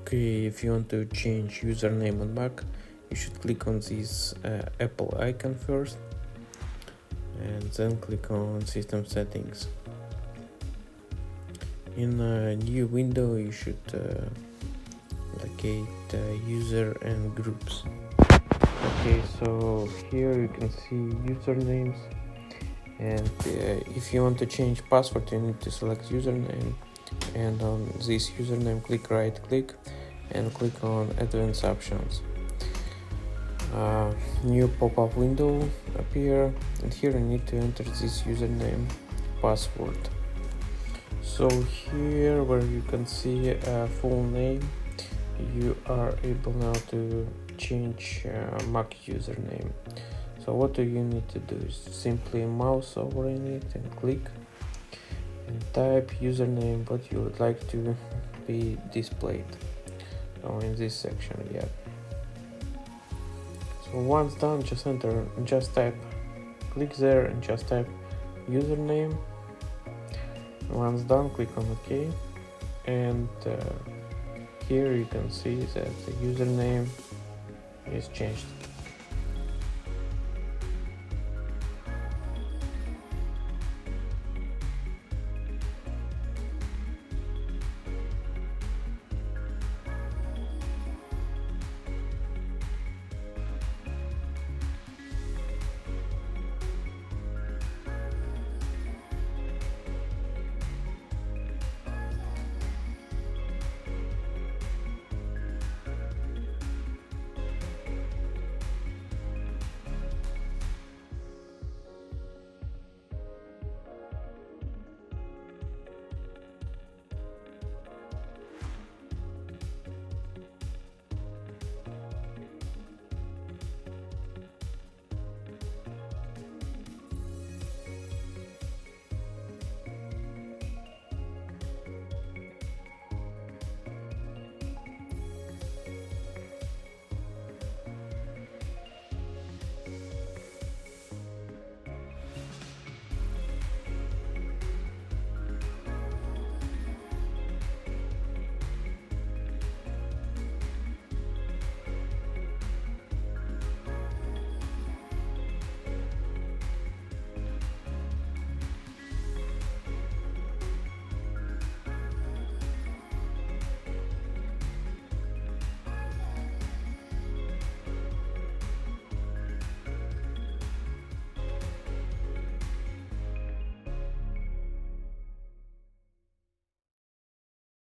Okay, if you want to change username on Mac, you should click on this Apple icon first and then click on System Settings. In a new window, you should locate User and Groups. Okay, so here you can see usernames, and if you want to change password, you need to select username, and on this username right click and click on Advanced Options. New pop-up window appear, and here you need to enter this username password. So here where you can see a full name, you are able now to change Mac username. So what do you need to do is simply mouse over it and click and type username what you would like to be displayed. So in this section, yeah. So once done, just click there and just type username. Once done, click on OK, and here you can see that the username is changed.